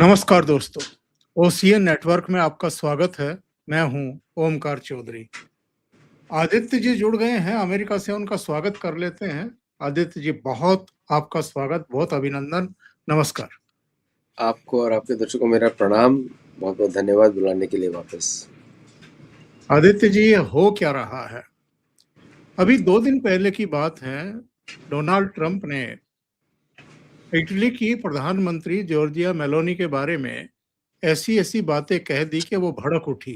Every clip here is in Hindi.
नमस्कार दोस्तों, ओसीएन नेटवर्क में आपका स्वागत है। मैं हूं ओमकार चौधरी। आदित्य जी जुड़ गए हैं अमेरिका से, उनका स्वागत कर लेते हैं। आदित्य जी, बहुत आपका स्वागत, बहुत अभिनंदन, नमस्कार। आपको और आपके दर्शकों को मेरा प्रणाम, बहुत बहुत धन्यवाद बुलाने के लिए वापस। आदित्य जी, ये हो क्या रहा है? अभी 2 दिन पहले की बात है, डोनाल्ड ट्रंप ने इटली की प्रधानमंत्री जॉर्जिया मेलोनी के बारे में ऐसी ऐसी बातें कह दी कि वो भड़क उठी।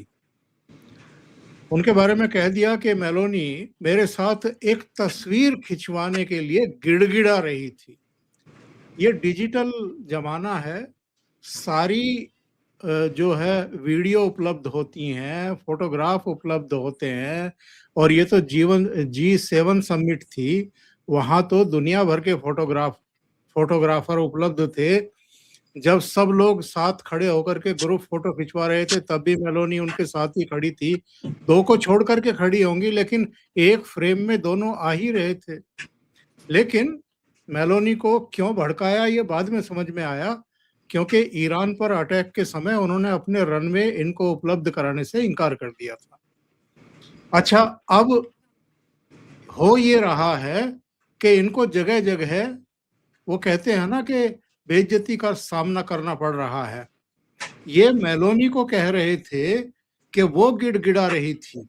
उनके बारे में कह दिया कि मेलोनी मेरे साथ एक तस्वीर खिंचवाने के लिए गिड़गिड़ा रही थी। ये डिजिटल जमाना है, सारी जो है वीडियो उपलब्ध होती हैं, फोटोग्राफ उपलब्ध होते हैं। और ये तो G7 समिट थी, वहाँ तो दुनिया भर के फोटोग्राफर उपलब्ध थे। जब सब लोग साथ खड़े होकर के ग्रुप फोटो खिंचवा रहे थे, तब भी मेलोनी उनके साथ ही खड़ी थी। 2 को छोड़ कर के खड़ी होंगी, लेकिन एक फ्रेम में दोनों आ ही रहे थे। लेकिन मेलोनी को क्यों भड़काया, ये बाद में समझ में आया, क्योंकि ईरान पर अटैक के समय उन्होंने अपने रनवे इनको उपलब्ध कराने से इनकार कर दिया था। अच्छा, अब हो ये रहा है कि इनको जगह-जगह, वो कहते हैं ना कि बेइज्जती का सामना करना पड़ रहा है। ये मेलोनी को कह रहे थे कि वो गिड़गिड़ा रही थी।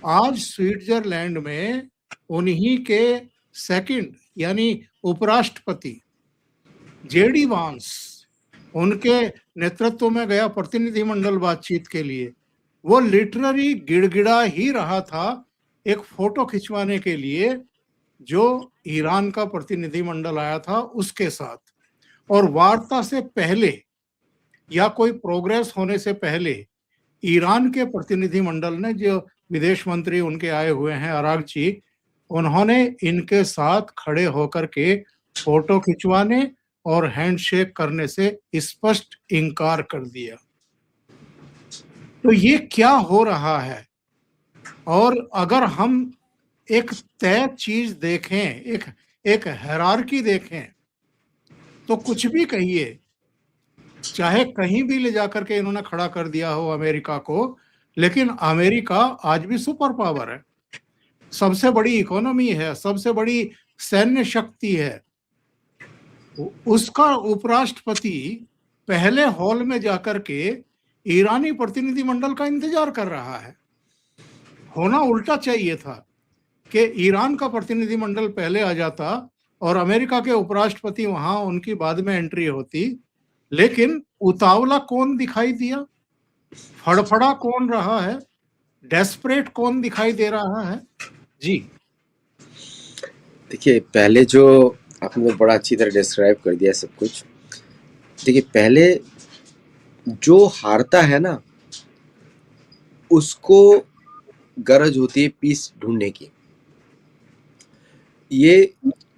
आज स्विट्जरलैंड में उन्हीं के सेकंड यानी उपराष्ट्रपति जेडी वांस, उनके नेतृत्व में गया प्रतिनिधिमंडल बातचीत के लिए। वो लिटरली गिड़गिड़ा ही रहा था एक फोटो खिंचवाने के लिए, जो ईरान का प्रतिनिधिमंडल आया था उसके साथ। और वार्ता से पहले या कोई प्रोग्रेस होने से पहले ईरान के प्रतिनिधिमंडल ने, जो विदेश मंत्री उनके आए हुए हैं अरागची, उन्होंने इनके साथ खड़े होकर के फोटो खिंचवाने और हैंडशेक करने से स्पष्ट इनकार कर दिया। तो ये क्या हो रहा है? और अगर हम एक तय चीज देखें, एक हायरार्की देखें, तो कुछ भी कहिए, चाहे कहीं भी ले जाकर के इन्होंने खड़ा कर दिया हो अमेरिका को, लेकिन अमेरिका आज भी सुपर पावर है, सबसे बड़ी इकोनॉमी है, सबसे बड़ी सैन्य शक्ति है। उसका उपराष्ट्रपति पहले हॉल में जाकर के ईरानी प्रतिनिधिमंडल का इंतजार कर रहा है। होना उल्टा चाहिए था कि ईरान का प्रतिनिधिमंडल पहले आ जाता और अमेरिका के उपराष्ट्रपति वहां उनकी बाद में एंट्री होती। लेकिन उतावला कौन दिखाई दिया, फड़फड़ा कौन रहा है, डेस्परेट कौन दिखाई दे रहा है? जी देखिए, पहले जो आपने बड़ा अच्छी तरह डिस्क्राइब कर दिया सब कुछ। देखिए, पहले जो हारता है ना, उसको गरज होती है पीस ढूंढने की। ये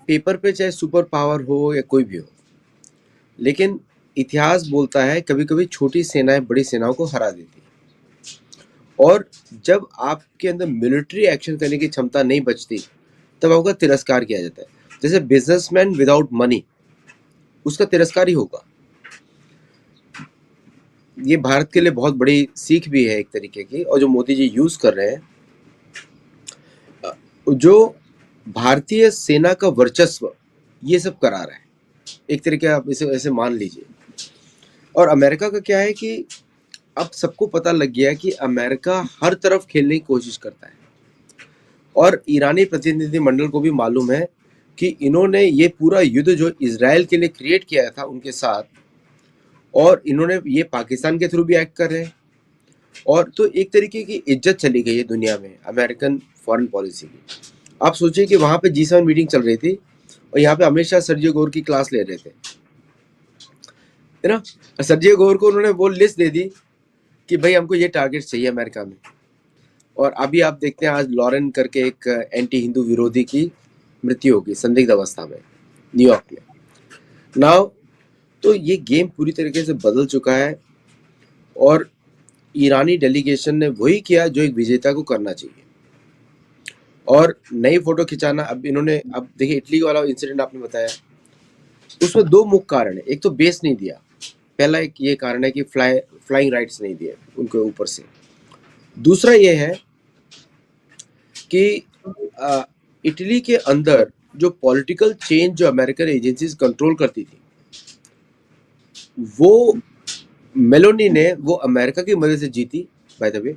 पेपर पे चाहे सुपर पावर हो या कोई भी हो, लेकिन इतिहास बोलता है कभी कभी छोटी सेनाएं बड़ी सेनाओं को हरा देती है। और जब आपके अंदर मिलिट्री एक्शन करने की क्षमता नहीं बचती, तब आपका तिरस्कार किया जाता है। जैसे बिजनेसमैन विदाउट मनी, उसका तिरस्कार ही होगा। ये भारत के लिए बहुत बड़ी सीख भी है एक तरीके की, और जो मोदी जी यूज कर रहे हैं, जो भारतीय सेना का वर्चस्व ये सब करा रहा है, एक तरीके आप इसे ऐसे मान लीजिए। और अमेरिका का क्या है कि अब सबको पता लग गया कि अमेरिका हर तरफ खेलने की कोशिश करता है। और ईरानी प्रतिनिधिमंडल को भी मालूम है कि इन्होंने ये पूरा युद्ध जो इजराइल के लिए क्रिएट किया था उनके साथ, और इन्होंने ये पाकिस्तान के थ्रू भी एक्ट कर रहे हैं। और तो एक तरीके की इज्जत चली गई है दुनिया में अमेरिकन फॉरेन पॉलिसी की। आप सोचिए कि वहाँ पे G7 मीटिंग चल रही थी और यहाँ पे अमित शाह सर्जियो गोर की क्लास ले रहे थे, है ना। सर्जियो गोर को उन्होंने वो लिस्ट दे दी कि भाई हमको ये टारगेट चाहिए अमेरिका में। और अभी आप देखते हैं, आज लॉरेन करके एक एंटी हिंदू विरोधी की मृत्यु होगी संदिग्ध अवस्था में न्यूयॉर्क में। नाउ तो ये गेम पूरी तरीके से बदल चुका है, और ईरानी डेलीगेशन ने वही किया जो एक विजेता को करना चाहिए, और नई फोटो खिंचाना। अब इन्होंने, अब देखिए इटली वाला इंसिडेंट आपने बताया, उसमें 2 मुख्य कारण है। एक तो बेस नहीं दिया, पहला एक ये कारण है कि फ्लाइंग राइट्स नहीं दिए उनके ऊपर से। दूसरा ये है कि इटली के अंदर जो पॉलिटिकल चेंज जो अमेरिकन एजेंसीज कंट्रोल करती थी, वो मेलोनी ने वो अमेरिका की मदद से जीती बाय द वे,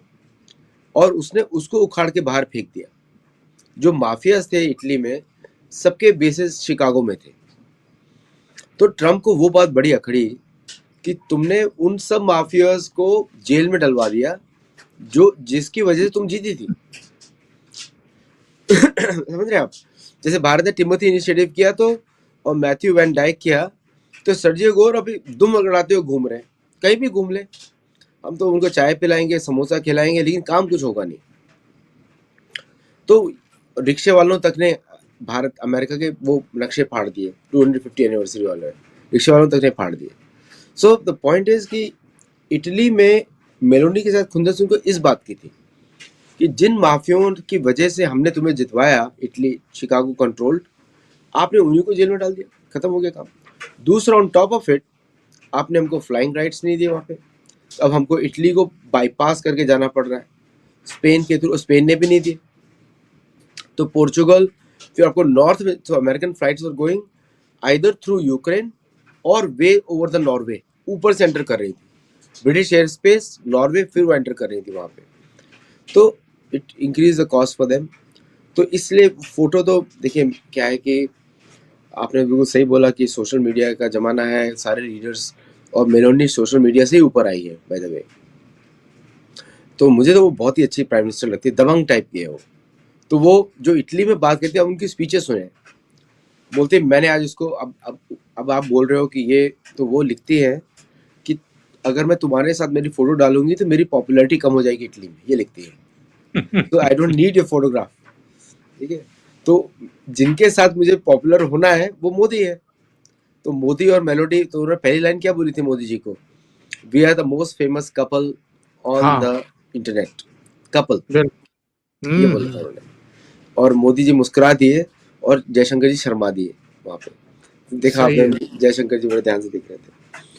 और उसने उसको उखाड़ के बाहर फेंक दिया। जो माफियाज थे इटली में, सबके बेसेस शिकागो में थे। तो ट्रम्प को वो बात बड़ी अखड़ी कि तुमने उन सब माफियाज को जेल में डलवा दिया जो जिसकी वजह से तुम जीती थी। समझ रहे आप? जैसे भारत ने टिमोथी इनिशिएटिव किया तो, और मैथ्यू वैन डाइक किया, तो सर्जियो गोर अभी दुम अगड़ाते हुए घूम रहे हैं। कहीं भी घूम ले, हम तो उनको चाय पिलाएंगे, समोसा खिलाएंगे, लेकिन काम कुछ होगा नहीं। तो रिक्शे वालों तक ने भारत अमेरिका के वो नक्शे फाड़ दिए 250 एनिवर्सरी वाले, रिक्शे वालों तक ने फाड़ दिए। सो द पॉइंट इज कि इटली में मेलोनी के साथ खुंदस को इस बात की थी कि जिन माफियों की वजह से हमने तुम्हें जितवाया, इटली शिकागो कंट्रोल्ड, आपने उन्हीं को जेल में डाल दिया, खत्म हो गया काम। दूसरा, ऑन टॉप ऑफ इट, आपने हमको फ्लाइंग राइट्स नहीं दिए वहाँ पे। अब हमको इटली को बाईपास करके जाना पड़ रहा है स्पेन के थ्रू, स्पेन ने भी नहीं दिए। तो पोर्चुगल, फिर आपको नॉर्थ में, तो American flights were going either through Ukraine और वे ओवर द नॉर्वे, ऊपर से एंटर कर रही थी ब्रिटिश एयर स्पेस, नॉर्वे, फिर वो एंटर कर रही थी वहाँ पे। तो it increase the cost for them. तो इसलिए फोटो तो देखिए क्या है कि आपने बिल्कुल सही बोला कि सोशल मीडिया का ज़माना है, सारे लीडर्स, और मेलोनी सोशल मीडिया से ही ऊपर आई है बाय द वे। तो मुझे तो वो बहुत ही अच्छी प्राइम मिनिस्टर लगती है, दबंग टाइप की है वो। तो वो जो इटली में बात करती है, उनकी स्पीचेस सुने, बोलते हैं मैंने आज उसको, अब आप बोल रहे हो कि ये, तो वो लिखती है कि अगर मैं तुम्हारे साथ मेरी फोटो डालूंगी तो मेरी पॉपुलैरिटी कम हो जाएगी इटली में, ये लिखती है। तो I don't need your photograph, ठीक है। तो जिनके साथ मुझे पॉपुलर होना है वो मोदी है। तो मोदी और मेलोडी, तो उन्होंने पहली लाइन क्या बोली थी मोदी जी को? We are the most famous couple on हाँ, द इंटरनेट, कपल, बिल्कुल। ये बोला था उन्होंने। और मोदी जी मुस्कुरा दिए और जयशंकर जी शर्मा दिए वहां पे। देखा सही आपने, है। जयशंकर जी बड़े ध्यान से देख रहे थे।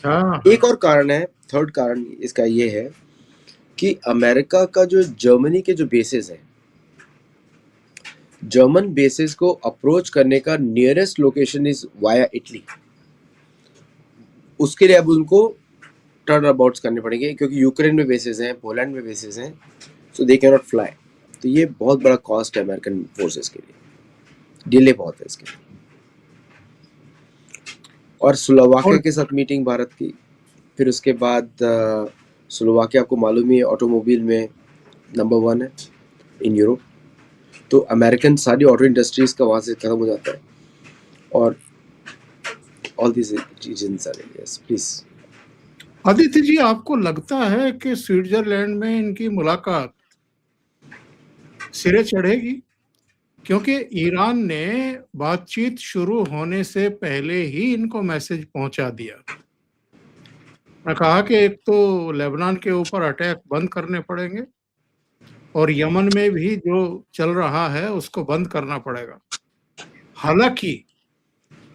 हाँ, एक हाँ। और कारण है, थर्ड कारण इसका ये है कि अमेरिका का जो जर्मनी के जो बेसेस हैं, जर्मन बेसिस को अप्रोच करने का nearest location is via Italy. उसके लिए अब उनको टर्न अबाउट्स करने पड़ेंगे, क्योंकि यूक्रेन में बेसिस हैं, पोलैंड में बेसिस हैं, सो दे कैन नॉट फ्लाई। तो ये बहुत बड़ा कॉस्ट है अमेरिकन फोर्सेस के लिए, डिले बहुत है इसके लिए। और स्लोवाकिया और के साथ मीटिंग भारत की, फिर उसके बाद स्लोवाकिया आपको मालूम ही है ऑटोमोबाइल में नंबर 1 है इन यूरोप। तो अमेरिकन सारी ऑटो इंडस्ट्रीज का वहाँ से खत्म हो जाता है। और all this reasons are, yes please. Aditya ji, आपको लगता है कि स्विट्जरलैंड में इनकी मुलाकात सिरे चढ़ेगी? क्योंकि ईरान ने बातचीत शुरू होने से पहले ही इनको मैसेज पहुंचा दिया। मैं कहा कि एक तो लेबनान के ऊपर अटैक बंद करने पड़ेंगे और यमन में भी जो चल रहा है उसको बंद करना पड़ेगा। हालांकि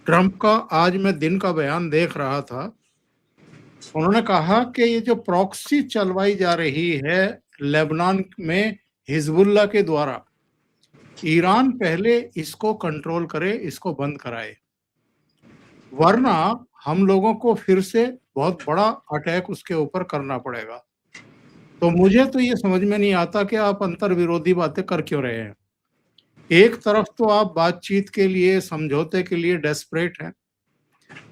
ट्रंप का आज मैं दिन का बयान देख रहा था, उन्होंने कहा कि ये जो प्रॉक्सी चलवाई जा रही है लेबनान में हिजबुल्लाह के द्वारा, ईरान पहले इसको कंट्रोल करे, इसको बंद कराए, वरना हम लोगों को फिर से बहुत बड़ा अटैक उसके ऊपर करना पड़ेगा। तो मुझे तो ये समझ में नहीं आता कि आप अंतर विरोधी बातें कर क्यों रहे हैं। एक तरफ तो आप बातचीत के लिए, समझौते के लिए डेस्परेट हैं,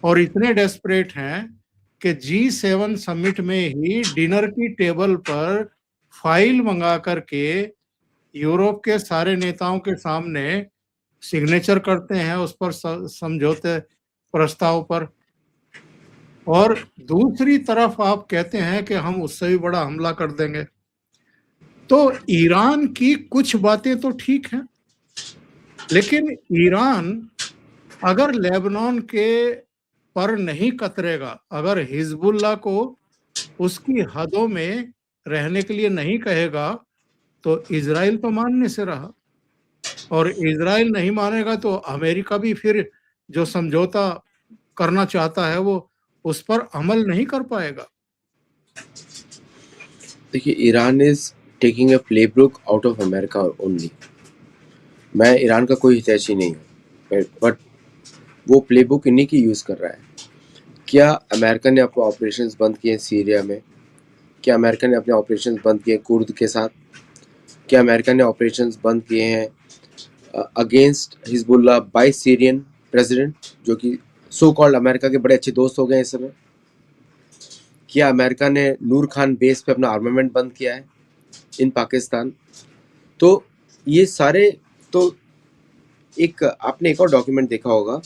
और इतने डेस्परेट हैं कि G7 समिट में ही डिनर की टेबल पर फाइल मंगा करके यूरोप के सारे नेताओं के सामने सिग्नेचर करते हैं उस पर, समझौते प्रस्ताव पर। और दूसरी तरफ आप कहते हैं कि हम उससे भी बड़ा हमला कर देंगे। तो ईरान की कुछ बातें तो ठीक हैं, लेकिन ईरान अगर लेबनान के पर नहीं कतरेगा, अगर हिजबुल्लाह को उसकी हदों में रहने के लिए नहीं कहेगा, तो इजराइल तो मानने से रहा, और इजराइल नहीं मानेगा तो अमेरिका भी फिर जो समझौता करना चाहता है वो उस पर अमल नहीं कर पाएगा? देखिए, Iran is taking a playbook out of America only. मैं ईरान का कोई हितैषी नहीं हूँ, बट वो प्लेबुक इन्हीं की यूज़ कर रहा है। क्या अमेरिका ने अपने ऑपरेशंस बंद किए सीरिया में? क्या अमेरिका ने अपने ऑपरेशंस बंद किए कुर्द के साथ? क्या अमेरिका ने ऑपरेशंस बंद किए हैं against Hezbollah by Syrian president, जो कि सो कॉल्ड अमेरिका के बड़े अच्छे दोस्त हो गए इस समय? क्या अमेरिका ने नूर खान बेस पे अपना आर्मामेंट बंद किया है इन पाकिस्तान? तो ये सारे, तो एक आपने एक और डॉक्यूमेंट देखा होगा,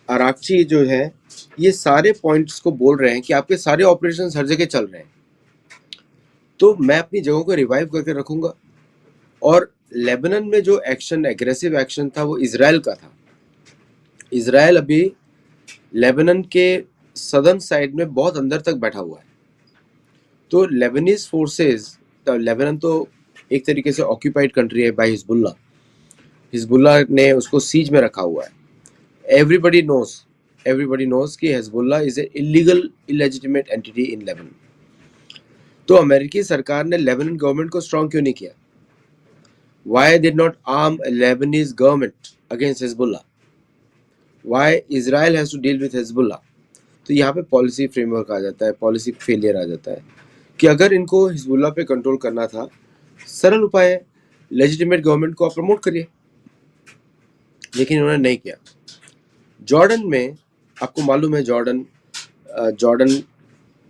अराक्ची जो है, ये सारे पॉइंट्स को बोल रहे हैं कि आपके सारे ऑपरेशंस हर जगह चल रहे हैं। तो मैं अपनी जगहों को रिवाइव करके रखूंगा। और लेबनान में जो एक्शन, एग्रेसिव एक्शन था, वो इजराइल का था। इजराइल अभी लेबनान के सदर्न साइड में बहुत अंदर तक बैठा हुआ है। तो लेबनीज फोर्सेस, लेबनान तो एक तरीके से ऑक्यूपाइड कंट्री है बाय हिजबुल्ला। हिजबुल्ला ने उसको सीज में रखा हुआ है। एवरीबडी नोज कि Hezbollah is a illegal illegitimate entity in Lebanon. तो अमेरिकी सरकार ने लेबनान गवर्नमेंट को स्ट्रॉन्ग क्यों नहीं किया? Why did not arm Lebanese government against Hezbollah? Why Israel has to deal with Hezbollah? तो यहाँ पे पॉलिसी फ्रेमवर्क आ जाता है, पॉलिसी फेलियर आ जाता है कि अगर इनको हिजबुल्ला पे कंट्रोल करना था, सरल उपाय है, लेजिटिमेट गवर्नमेंट को आप प्रमोट करिए। लेकिन उन्होंने नहीं किया। जॉर्डन में, आपको मालूम है, जॉर्डन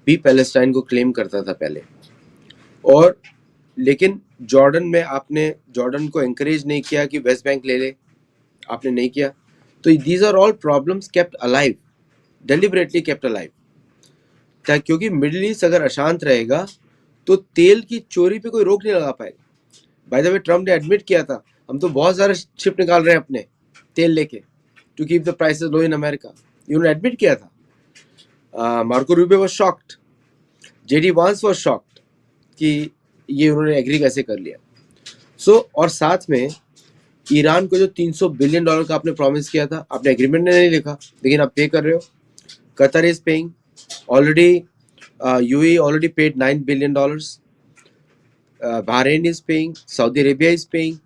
भी पैलेस्टाइन को क्लेम करता था पहले, और लेकिन जॉर्डन में आपने जॉर्डन को एंकरेज नहीं किया कि वेस्ट बैंक ले ले, आपने नहीं किया। तो these are all problems kept alive, deliberately kept alive, क्योंकि मिडिल ईस्ट अगर अशांत रहेगा तो तेल की चोरी पे कोई रोक नहीं लगा पाएगा। बाय द वे, ट्रम्प ने एडमिट किया था, हम तो बहुत सारे शिप निकाल रहे हैं अपने तेल लेके to keep the prices low in America. उन्होंने एडमिट किया था। Marco Rubio was shocked, JD Vance was shocked कि ये उन्होंने एग्री कैसे कर लिया। और साथ में ईरान को जो $300 बिलियन का आपने प्रॉमिस किया था, आपने एग्रीमेंट में नहीं लिखा, लेकिन आप पे कर रहे हो। Qatar is paying already, UAE already paid $9 billion, Bahrain is paying, Saudi Arabia is paying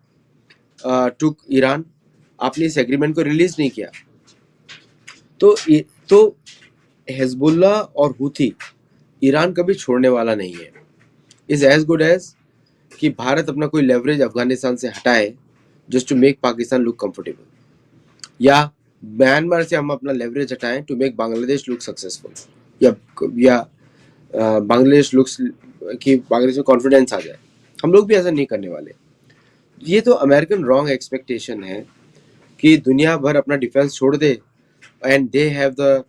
to Iran. आपने इस एग्रीमेंट को रिलीज नहीं किया। तो हिजबुल्ला और हुथी ईरान कभी छोड़ने वाला नहीं है। इज एज गुड एज कि भारत अपना कोई लेवरेज अफगानिस्तान से हटाए just to make Pakistan look comfortable, या म्यांमार से हम अपना लेवरेज हटाएं to make Bangladesh look successful, या बांग्लादेश लुक्स कि बांग्लादेश में कॉन्फिडेंस आ जाए। हम लोग भी ऐसा नहीं करने वाले। ये तो अमेरिकन रॉन्ग एक्सपेक्टेशन है कि दुनिया भर अपना डिफेंस छोड़ दे and they have the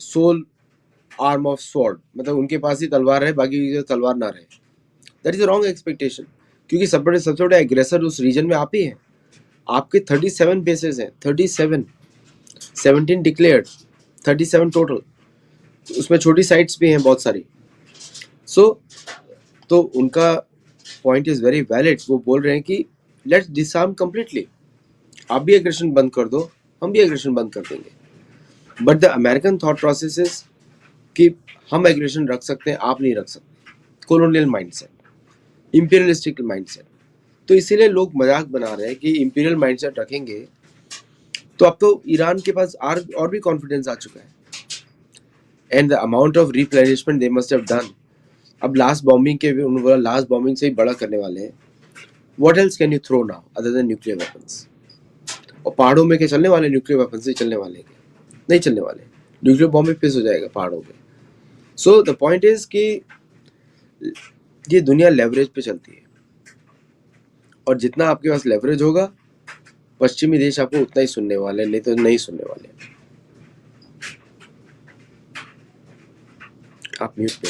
sole arm of sword, मतलब उनके पास ही तलवार है, बाकी तलवार ना रहे। That is a wrong expectation, क्योंकि सबसे बड़ा एग्रेसर उस रीजन में आप ही हैं। आपके 37 बेसेस हैं, 37, 17 डिक्लेयर्ड, 37 टोटल, उसमें छोटी साइट्स भी हैं बहुत सारी। तो उनका पॉइंट इज वेरी वैलिड। वो बोल रहे हैं कि लेट्स डिसआर्म कंप्लीटली, आप भी एग्रेशन बंद कर दो, हम भी एग्रेशन बंद कर देंगे। But the American thought process is कि हम एग्रेशन रख सकते हैं, आप नहीं रख सकते। Colonial mindset, imperialistic mindset. तो इसीलिए लोग मजाक बना रहे हैं कि इंपीरियल माइंडसेट रखेंगे तो अब तो ईरान के पास और भी कॉन्फिडेंस आ चुका है, and the amount of replenishment they must have done. अब लास्ट बॉम्बिंग के भी उन्होंने बोला लास्ट बॉम्बिंग से ही बड़ा करने वाले हैं। What else can you throw now other than nuclear weapons? और पहाड़ों में के चलने वाले न्यूक्लियर वेपन से चलने वाले नहीं चलने वाले, न्यूक्लियर बॉम्ब में पिस हो जाएगा पहाड़ों पे। सो द पॉइंट इज कि ये दुनिया लेवरेज पे चलती है, और जितना आपके पास लेवरेज होगा पश्चिमी देश आपको उतना ही सुनने वाले, नहीं तो नहीं सुनने वाले। आप म्यूट पे।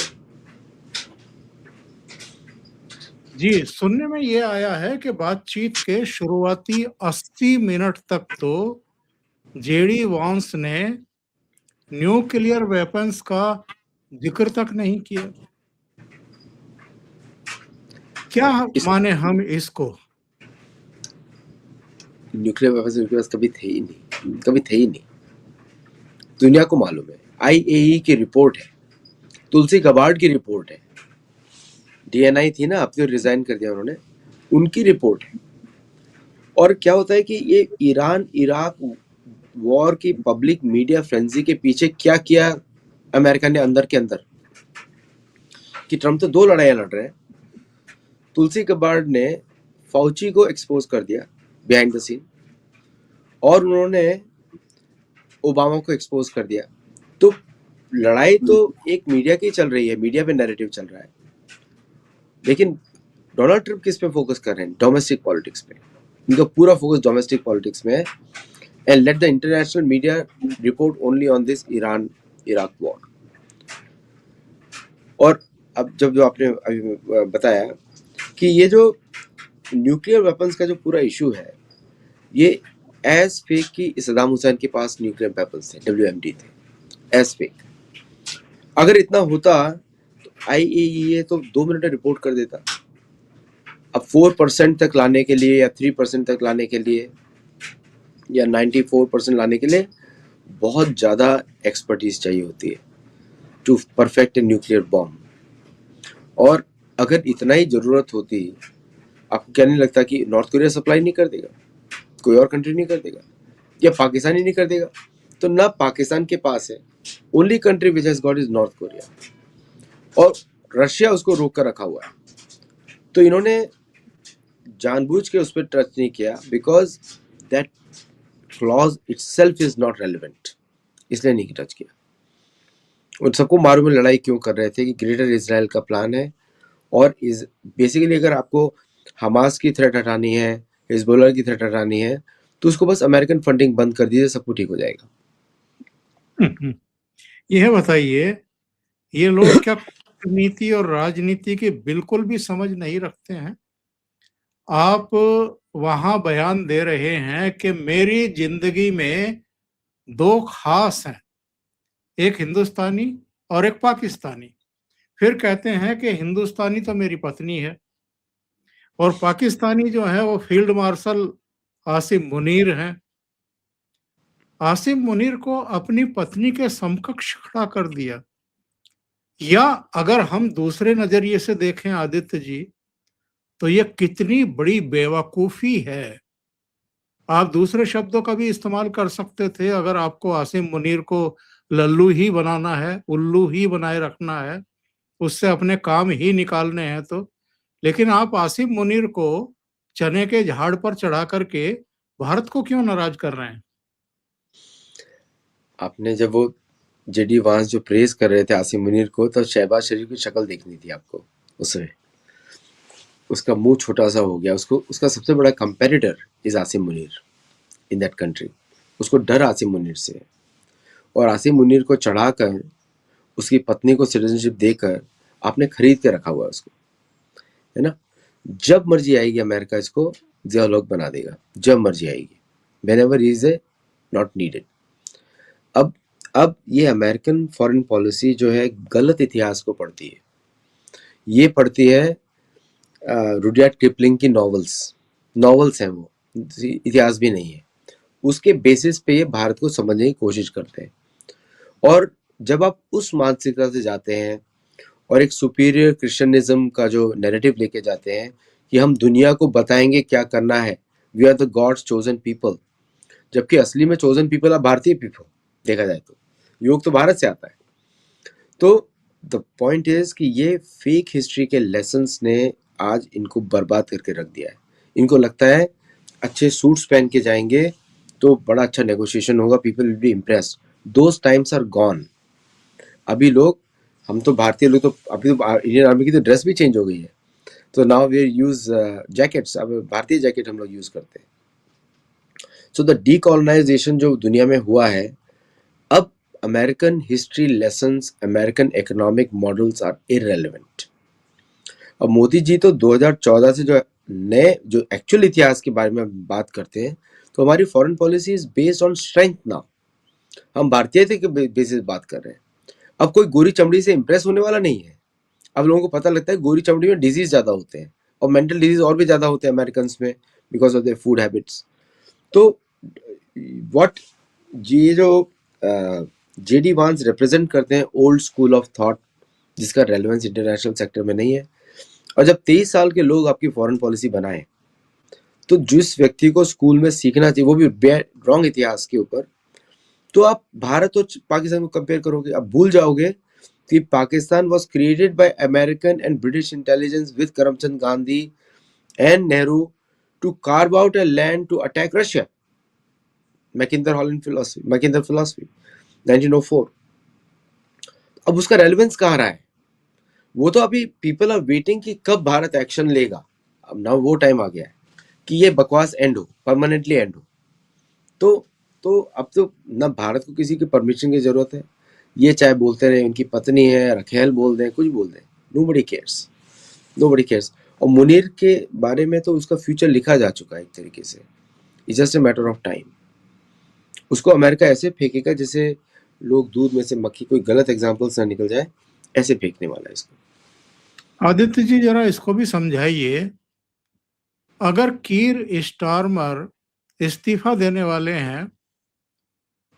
जी, सुनने में ये आया है कि बातचीत के शुरुआती 80 मिनट तक तो जेडी वांस ने न्यूक्लियर वेपन्स का जिक्र तक नहीं किया। क्या माने हम इसको? न्यूक्लियर वेपन्स उनके पास कभी थे ही नहीं, कभी थे ही नहीं। दुनिया को मालूम है IAEA की रिपोर्ट है, तुलसी गबार्ड की रिपोर्ट है, DNI थी ना, अब तो रिजाइन कर दिया उन्होंने, उनकी रिपोर्ट है। और क्या होता है कि ये ईरान इराक वॉर की पब्लिक मीडिया फ्रेंजी के पीछे क्या किया अमेरिका ने अंदर के अंदर, कि ट्रम्प तो 2 लड़ाइयां लड़ रहे हैं। तुलसी गबार्ड ने फाउची को एक्सपोज कर दिया बिहाइंड द सीन, और उन्होंने ओबामा को एक्सपोज कर दिया। तो लड़ाई तो एक मीडिया की चल रही है, मीडिया पे नैरेटिव चल रहा है, लेकिन डोनाल्ड ट्रम्प किस पे फोकस कर रहे हैं? डोमेस्टिक पॉलिटिक्स पे। इनका पूरा फोकस डोमेस्टिक पॉलिटिक्स में है। And let the international media report only on this Iran Iraq war. और अब जब जो आपने अभी बताया कि ये जो न्यूक्लियर वेपन्स का जो पूरा इशू है, ये एज फेक की सद्दाम हुसैन के पास न्यूक्लियर वेपन्स थे, WMD थे, एज फेक। अगर इतना होता तो IAEA तो 2 मिनट में रिपोर्ट कर देता। अब 4% तक लाने के लिए या 3% तक लाने के लिए या 94% लाने के लिए बहुत ज़्यादा एक्सपर्टीज चाहिए होती है to perfect a nuclear bomb. और अगर इतना ही ज़रूरत होती, आपको क्या नहीं लगता कि नॉर्थ कोरिया सप्लाई नहीं कर देगा, कोई और कंट्री नहीं कर देगा, या पाकिस्तान ही नहीं कर देगा? तो ना पाकिस्तान के पास है, only country which has got is north Korea, और रशिया उसको रोक कर रखा हुआ है। तो इन्होंने जानबूझ के उस पर टच नहीं किया, because that clause itself is not relevant, इसलिए नहीं टच किया। और सबको मालूम है लड़ाई क्यों कर रहे थे, कि ग्रेटर इजराइल का प्लान है। और इज बेसिकली अगर आपको हमास की थ्रेट हटानी है, हिजबुल्लाह की थ्रेट हटानी है, तो उसको बस अमेरिकन फंडिंग बंद कर दीजिए, सब कुछ ठीक हो जाएगा। यह बताइए, ये लोग क्या कूटनीति और राजनीति की बिल्कुल भी समझ नहीं रखते हैं? आप वहां बयान दे रहे हैं कि मेरी जिंदगी में 2 खास हैं, एक हिंदुस्तानी और एक पाकिस्तानी। फिर कहते हैं कि हिंदुस्तानी तो मेरी पत्नी है और पाकिस्तानी जो है वो फील्ड मार्शल आसिम मुनीर हैं। आसिम मुनीर को अपनी पत्नी के समकक्ष खड़ा कर दिया। या अगर हम दूसरे नजरिए से देखें आदित्य जी, तो ये कितनी बड़ी बेवकूफी है। आप दूसरे शब्दों का भी इस्तेमाल कर सकते थे अगर आपको आसिम मुनीर को लल्लू ही बनाना है, उल्लू ही बनाए रखना है, उससे अपने काम ही निकालने हैं तो। लेकिन आप आसिम मुनीर को चने के झाड़ पर चढ़ा करके भारत को क्यों नाराज कर रहे हैं? आपने जब वो JD वांस जो प्रेज कर रहे थे आसिम मुनीर को, तो शहबाज शरीफ की शक्ल देखनी थी आपको उसमें। उसका मुंह छोटा सा हो गया, उसको उसका सबसे बड़ा competitor is Asim Munir in that country. उसको डर आसिम मुनीर से है। और आसिम मुनीर को चढ़ाकर उसकी पत्नी को सिटीजनशिप देकर आपने खरीद के रखा हुआ है उसको, है ना। जब मर्जी आएगी अमेरिका इसको जियालॉग बना देगा, जब मर्जी आएगी, whenever he is not needed. अब ये अमेरिकन फॉरेन पॉलिसी जो है गलत इतिहास को पढ़ती है। ये पढ़ती है रुडयार्ड किपलिंग की नॉवेल्स हैं वो, इतिहास भी नहीं है। उसके बेसिस पे ये भारत को समझने की कोशिश करते हैं। और जब आप उस मानसिकता से जाते हैं और एक सुपीरियर क्रिश्चियनिज्म का जो नैरेटिव लेके जाते हैं कि हम दुनिया को बताएंगे क्या करना है, we are the God's chosen people, जबकि असली में चोजन पीपल आप भारतीय पीपल देखा जाए तो, योग तो भारत से आता है। तो द पॉइंट इज कि ये फेक हिस्ट्री के लेसन्स ने आज इनको बर्बाद करके रख दिया है। इनको लगता है अच्छे सूट्स पहन के जाएंगे तो बड़ा अच्छा नेगोशिएशन होगा, people will be impressed. Those times are gone. अभी लोग, हम तो भारतीय लोग, तो अभी तो इंडियन आर्मी की तो ड्रेस भी चेंज हो गई है, तो नाउ वी यूज जैकेट्स, अब भारतीय जैकेट हम लोग यूज करते हैं। सो द डीकॉलोनाइजेशन जो दुनिया में हुआ है, अब American history lessons, American economic models are irrelevant. अब मोदी जी तो 2014 से जो नए जो एक्चुअल इतिहास के बारे में बात करते हैं, तो हमारी foreign policy is based on strength now. हम भारतीय के बेसिस बात कर रहे हैं। अब कोई गोरी चमड़ी से इंप्रेस होने वाला नहीं है। अब लोगों को पता लगता है गोरी चमड़ी में डिजीज ज्यादा होते हैं और मेंटल डिजीज और भी ज्यादा होते हैं अमेरिकन में, because of their food habits. तो व्हाट ये जो जेडी वांस रिप्रेजेंट करते हैं ओल्ड स्कूल ऑफ थॉट जिसका रेलेवेंस इंटरनेशनल सेक्टर में नहीं है। और जब 23 साल के लोग आपकी फॉरेन पॉलिसी बनाए तो जिस व्यक्ति को स्कूल में सीखना चाहिए वो भी रॉन्ग इतिहास के ऊपर, तो आप भारत और पाकिस्तान को कंपेयर करोगे, आप भूल जाओगे कि Pakistan was created by American and British intelligence with Karamchand Gandhi and Nehru to carve out a land to attack Russia. Mackinder philosophy 1904। अब उसका रेलेवेंस कहाँ रहा है? वो तो अभी पीपल आर वेटिंग कि कब भारत एक्शन लेगा। अब ना वो टाइम आ गया है कि ये बकवास एंड हो, परमानेंटली एंड हो। तो अब तो ना भारत को किसी की परमिशन की जरूरत है, ये चाहे बोलते रहे उनकी पत्नी है, रखेल बोल दें, कुछ बोल दें, नोबडी केयर्स। और मुनीर के बारे में तो उसका फ्यूचर लिखा जा चुका है एक तरीके से, it's just a matter of time. उसको अमेरिका ऐसे फेंकेगा जैसे लोग दूध में से मक्खी, कोई गलत एग्जाम्पल ना निकल जाए, ऐसे फेंकने वाला है इसको। आदित्य जी जरा इसको भी समझाइए, अगर कीर स्टारमर इस्तीफा देने वाले हैं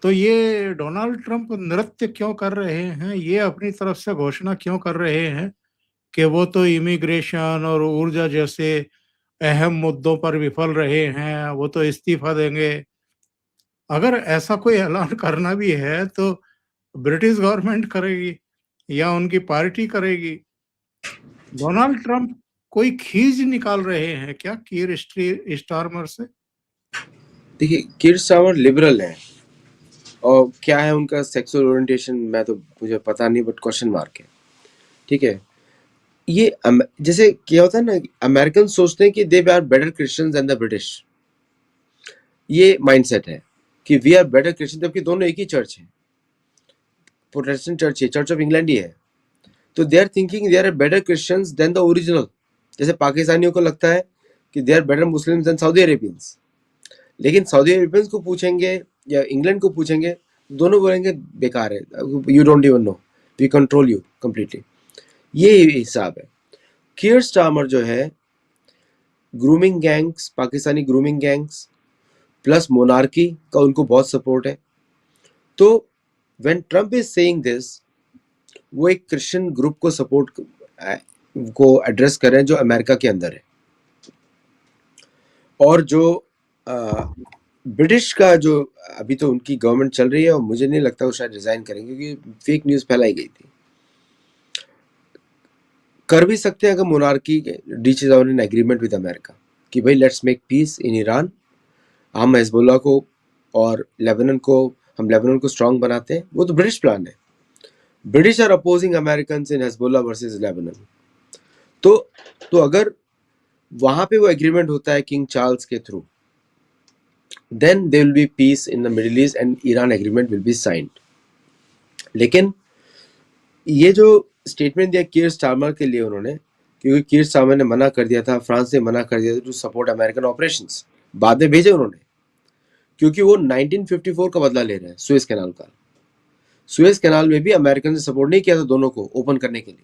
तो ये डोनाल्ड ट्रंप नृत्य क्यों कर रहे हैं? ये अपनी तरफ से घोषणा क्यों कर रहे हैं कि वो तो इमिग्रेशन और ऊर्जा जैसे अहम मुद्दों पर विफल रहे हैं, वो तो इस्तीफा देंगे? अगर ऐसा कोई ऐलान करना भी है तो ब्रिटिश गवर्नमेंट करेगी या उनकी पार्टी करेगी। डोनाल्ड ट्रंप कोई खींच निकाल रहे हैं क्या कीर स्टारमर से? देखिए, कीर स्टारमर लिबरल है और क्या है उनका सेक्सुअल ओरिएंटेशन मैं तो मुझे पता नहीं, बट क्वेश्चन मार्क है। ठीक है, ये जैसे क्या होता है ना, अमेरिकन सोचते हैं कि they are better Christians than the British. ये माइंडसेट है कि वी आर बेटर क्रिश्चियन, जबकि दोनों एक ही चर्च है, प्रोटेस्टेंट चर्च है, चर्च ऑफ इंग्लैंड ही है। तो they are thinking they are better Christians than the original. जैसे पाकिस्तानियों को लगता है कि they are better Muslims than Saudi Arabians, लेकिन सऊदी अरेबियंस को पूछेंगे या इंग्लैंड को पूछेंगे, दोनों बोलेंगे बेकार है, you don't even know, we control you completely. ये हिसाब है। कीर स्टारमर जो है, grooming gangs, Pakistani grooming gangs plus monarchy का उनको बहुत सपोर्ट है। तो when Trump is saying this, वो एक क्रिश्चियन ग्रुप को सपोर्ट को एड्रेस कर रहे हैं जो अमेरिका के अंदर है। और जो ब्रिटिश का जो अभी तो उनकी गवर्नमेंट चल रही है और मुझे नहीं लगता वो शायद रिजाइन करेंगे क्योंकि फेक न्यूज़ फैलाई गई थी। कर भी सकते हैं अगर monarchy reaches out an agreement with America कि भाई let's make peace in Iran, हम हिजबुल्लाह को और लेबनान को स्ट्रांग बनाते हैं। वो तो ब्रिटिश प्लान है। British are opposing American in Hezbollah versus Lebanon. तो अगर वहां पे वो एग्रीमेंट होता है किंग चार्ल्स के थ्रू, then there will be peace in the middle east and Iran agreement will be signed. लेकिन ये जो स्टेटमेंट दिया कीर स्टारमर के लिए उन्होंने, क्योंकि कीर स्टारमर ने मना कर दिया था, फ्रांस ने मना कर दिया था टू सपोर्ट अमेरिकन ऑपरेशंस, बाद में भेजे उन्होंने, क्योंकि वो 1954 का बदला ले रहे हैं सुएज कैनाल का। सुएज कैनाल में भी अमेरिकन ने सपोर्ट नहीं किया था दोनों को ओपन करने के लिए,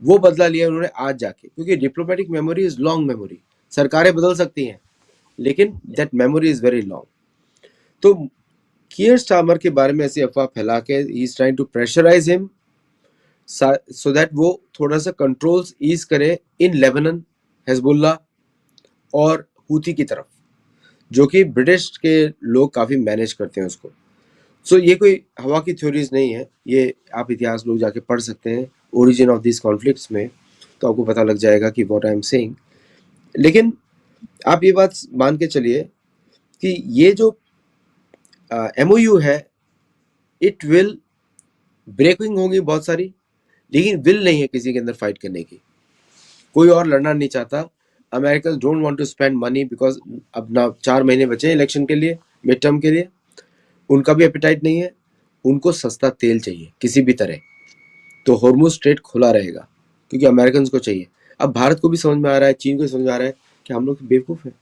वो बदला लिया उन्होंने आज जाके, क्योंकि diplomatic memory is long memory. सरकारें बदल सकती हैं लेकिन that memory is very long. तो कीर स्टारमर के बारे में ऐसी अफवाह फैला के ही is trying to pressurise him so that वो थोड़ा सा कंट्रोल्स ईज करे इन लेबनान, हिजबुल्लाह और हूती की तरफ, जो कि ब्रिटिश के लोग काफ़ी मैनेज करते हैं उसको। सो ये कोई हवा की थ्योरीज नहीं है, ये आप इतिहास लोग जाके पढ़ सकते हैं ओरिजिन ऑफ दिस कॉन्फ्लिक्ट्स में, तो आपको पता लग जाएगा कि व्हाट आई एम सेइंग। लेकिन आप ये बात मान के चलिए कि ये जो MOU है, इट विल ब्रेकिंग होंगी बहुत सारी, लेकिन विल नहीं है किसी के अंदर फाइट करने की। कोई और लड़ना नहीं चाहता। American don't want to spend money because अब ना 4 महीने बचे इलेक्शन के लिए, मिड टर्म के लिए, उनका भी एपिटाइट नहीं है। उनको सस्ता तेल चाहिए किसी भी तरह, तो हॉर्मुज स्ट्रेट खुला रहेगा क्योंकि अमेरिकन को चाहिए। अब भारत को भी समझ में आ रहा है, चीन को भी समझ में आ रहा है कि हम लोग बेवकूफ़ हैं,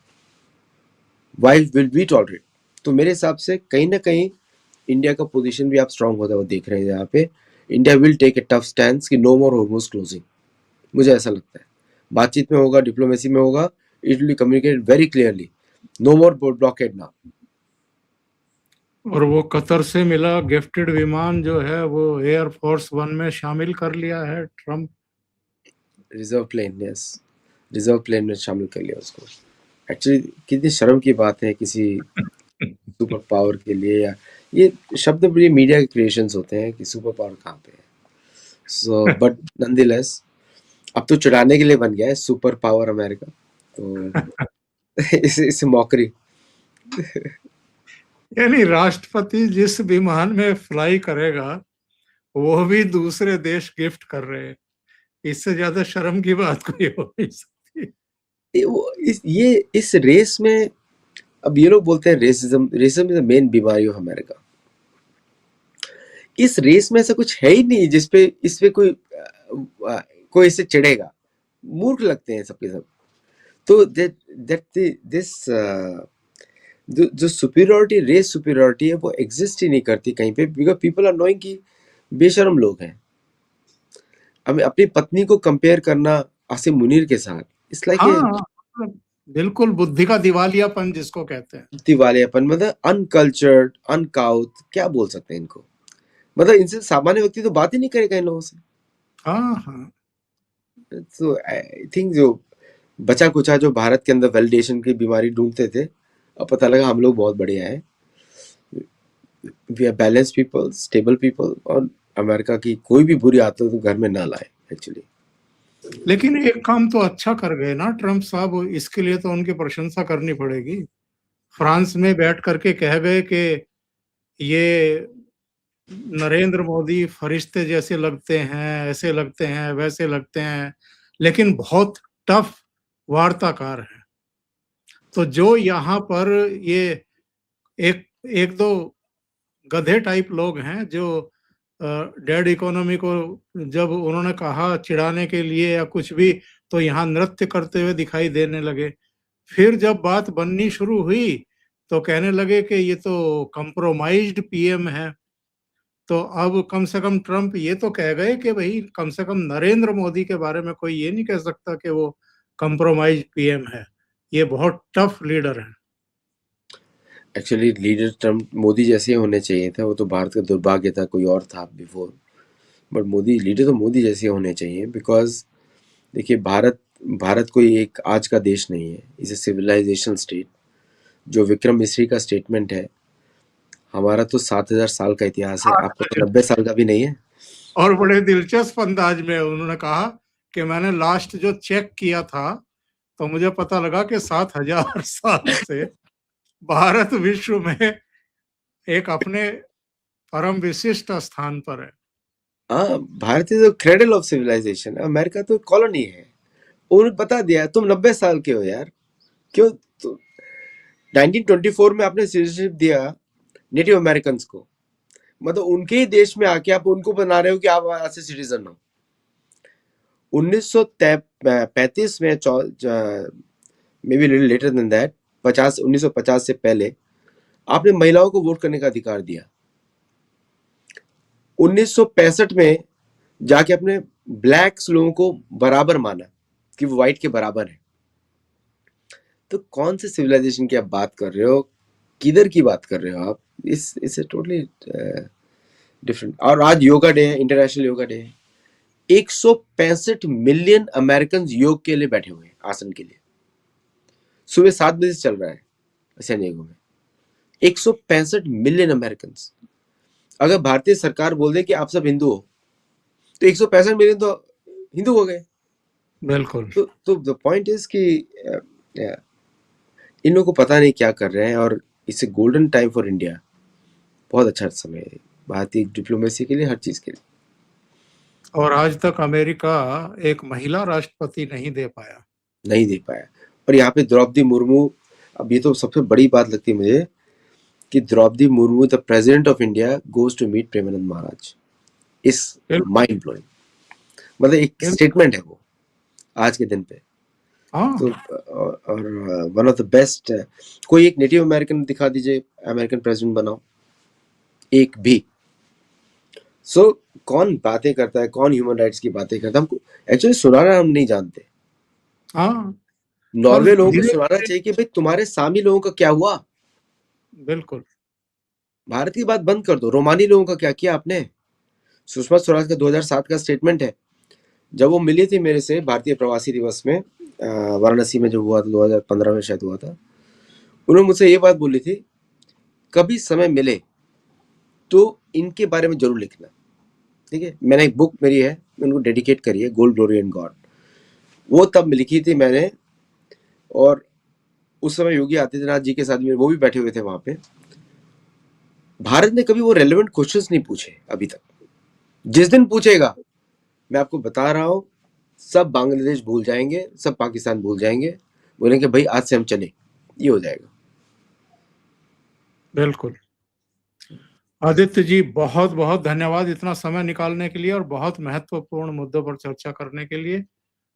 वाई विल वी टॉलरेट। तो मेरे हिसाब से कहीं ना कहीं इंडिया का पोजीशन भी आप स्ट्रांग होता हुआ देख रहे हैं यहाँ पे। India will take a tough stand कि नो मोर हॉर्मुज क्लोजिंग, मुझे ऐसा लगता है। बातचीत में होगा, डिप्लोमेसी में होगा, it will communicate very clearly, no more blockade now. और वो कतर से मिला गिफ्टेड विमान जो है वो एयर फोर्स वन में शामिल कर लिया है Trump. Reserve plane, yes, reserve plane में शामिल कर लिया उसको। एक्चुअली कितनी शर्म की बात है किसी सुपर पावर के लिए, या ये शब्द बड़ी मीडिया के क्रिएशंस होते हैं कि सुपर पावर कहाँ पे है। सो बट नॉनदलेस अब तो चिढ़ाने के लिए बन गया है सुपर पावर अमेरिका, तो इस मॉकरी। यानी राष्ट्रपति जिस विमान में फ्लाई करेगा वो भी दूसरे देश गिफ्ट कर रहे हैं। इससे ज्यादा शर्म की बात कोई हो नहीं सकती। इस रेस में, अब ये लोग बोलते हैं racism, racism is the main बीमारी ऑफ अमेरिका। इस रेस में ऐसा कुछ है ही नहीं जिसपे इसपे कोई इससे चिढ़ेगा। मूर्ख लगते हैं सबके सब। तो दिस जो सुपीरियरिटी, रेस सुपीरियरिटी है वो एग्जिस्ट ही नहीं करती कहीं पे, बिकॉज पीपल आर नोइंग कि बेशरम लोग हैं। हमें अपनी पत्नी को कंपेयर करना आसिम मुनीर के साथ, इट्स लाइक ए हाँ, बिल्कुल बुद्धि का दिवालियापन जिसको कहते हैं। दिवालियापन, मतलब अनकल्चर्ड, अनकाउथ, क्या बोल सकते हैं इनको। मतलब इनसे सामान्य व्यक्ति तो बात ही नहीं करेगा इन लोगों से। हाँ हाँ, तो आई थिंक जो बचा कुचा जो भारत के अंदर वैलिडेशन की बीमारी ढूंढते थे, अब पता लगा हम लोग बहुत बढ़िया है। We are balance people, stable people, और अमेरिका की कोई भी बुरी आदत तो घर में ना लाए एक्चुअली। लेकिन एक काम तो अच्छा कर गए ना ट्रम्प साहब, इसके लिए तो उनकी प्रशंसा करनी पड़ेगी। फ्रांस में बैठ करके कह गए कि ये नरेंद्र मोदी फरिश्ते जैसे लगते हैं, ऐसे लगते हैं, वैसे लगते हैं, लेकिन बहुत टफ वार्ताकार है। तो जो यहाँ पर ये एक एक दो गधे टाइप लोग हैं जो डेड इकोनॉमी को जब उन्होंने कहा चिढ़ाने के लिए या कुछ भी, तो यहाँ नृत्य करते हुए दिखाई देने लगे। फिर जब बात बननी शुरू हुई तो कहने लगे कि ये तो कंप्रोमाइज्ड पीएम है। तो अब कम से कम ट्रम्प ये तो कह गए कि भाई कम से कम नरेंद्र मोदी के बारे में कोई ये नहीं कह सकता कि वो कंप्रोमाइज्ड पीएम है। ये बहुत टफ लीडर है। एक्चुअली लीडर ट्रम्प मोदी जैसे ही होने चाहिए था, वो तो भारत का दुर्भाग्य था, कोई और था बिफोर। बट मोदी लीडर तो मोदी जैसे होने चाहिए, बिकॉज देखिए भारत भारत कोई एक आज का देश नहीं है, इस ए सिविलाइजेशन स्टेट। जो विक्रम मिश्री का स्टेटमेंट है, हमारा तो 7,000 साल का इतिहास है, आपका तो 90 साल का भी नहीं है। और बड़े दिलचस्प अंदाज में उन्होंने कहा कि मैंने लास्ट जो चेक किया था तो मुझे पता लगा कि 7,000 साल से भारत विश्व में एक अपने परम विशिष्ट स्थान पर है। हाँ, Bharat is cradle of civilization. America तो कॉलोनी है। उन्होंने बता दिया तुम 90 साल के हो यार, क्यों। तो 1924 में आपने सिटीजनशिप दिया नेटिव अमेरिकन को, मतलब उनके ही देश में आके आप उनको बना रहे हो कि आप आज से सिटीजन हो। 1935 में, maybe little later than that, 1950 से पहले आपने महिलाओं को वोट करने का अधिकार दिया। 1965 में जाके अपने ब्लैक्स लोगों को बराबर माना कि वो व्हाइट के बराबर है। तो कौन से सिविलाइजेशन की आप बात कर रहे हो, किधर की बात कर रहे हो आप। इस टोटली डिफरेंट। और आज योगा डे है, इंटरनेशनल योगा डे है। 165 मिलियन अमेरिकन योग के लिए बैठे हुए हैं, आसन के लिए। सुबह 7 बजे से चल रहा है सैन डिएगो में। 165 मिलियन अमेरिकन। अगर भारतीय सरकार बोल दे कि आप सब हिंदू हो, तो 165 मिलियन तो हिंदू हो गए। बिल्कुल। तो द पॉइंट इज कि इन लोगों को पता नहीं क्या कर रहे हैं, और it's a golden time for India. बहुत अच्छा समय है भारतीय डिप्लोमेसी के लिए, हर चीज के लिए। और आज तक अमेरिका एक महिला राष्ट्रपति नहीं दे पाया। नहीं दे पाया। और यहाँ पे द्रौपदी मुर्मू, अब ये तो सबसे बड़ी बात लगती है मुझे कि Droupadi Murmu the president of India goes to meet Premanand Maharaj. इस माइंड ब्लोइंग, मतलब एक स्टेटमेंट है वो आज के दिन पे। हाँ, तो और वन ऑफ द बेस्ट, कोई एक नेटिव अमेरिकन दिखा दीजिए अमेरिकन प्रेसिडेंट बनाओ, एक भी। सो कौन बातें करता है, कौन ह्यूमन राइट्स की बातें करता है, हमको एक्चुअली सुनाना हम नहीं जानते। हाँ, नॉर्वे लोगों को सुनाना चाहिए कि भाई तुम्हारे सामी लोगों का क्या हुआ। बिल्कुल। भारत की बात बंद कर दो, रोमानी लोगों का क्या किया आपने? सुषमा स्वराज का 2007 का स्टेटमेंट है, जब वो मिली थी मेरे से भारतीय प्रवासी दिवस में, वाराणसी में जो हुआ था 2015 में शायद हुआ था, उन्होंने मुझसे ये बात बोली थी, कभी समय मिले तो इनके बारे में जरूर लिखना। ठीक है, मैंने एक बुक मेरी है, उनको डेडिकेट करी है, गोल्ड ग्लोरी एंड गॉड, वो तब लिखी थी मैंने, और उस समय योगी आदित्यनाथ जी के साथ में वो भी बैठे हुए थे वहां पे। भारत ने कभी वो रेलेवेंट क्वेश्चंस नहीं पूछे अभी तक। जिस दिन पूछेगा, मैं आपको बता रहा हूं, सब बांग्लादेश भूल जाएंगे, सब पाकिस्तान भूल जाएंगे, बोलेंगे भाई आज से हम चले, ये हो जाएगा। बिल्कुल। आदित्य जी, बहुत बहुत धन्यवाद इतना समय निकालने के लिए और बहुत महत्वपूर्ण मुद्दों पर चर्चा करने के लिए।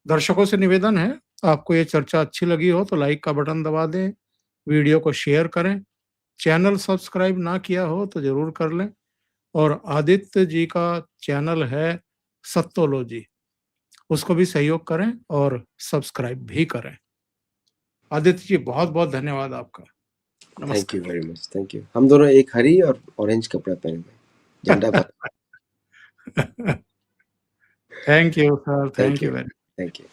दर्शकों से निवेदन है, आपको ये चर्चा अच्छी लगी हो तो लाइक का बटन दबा दें, वीडियो को शेयर करें, चैनल सब्सक्राइब ना किया हो तो जरूर कर लें, और आदित्य जी का चैनल है सत्तोलॉजी, उसको भी सहयोग करें और सब्सक्राइब भी करें। आदित्य जी, बहुत बहुत धन्यवाद आपका। थैंक यू नमस्कार। Very much, thank you. हम दोनों एक हरी और ऑरेंज कपड़ा पहने हुए, झंडा पर। Thank you sir, thank thank you, you very thank you.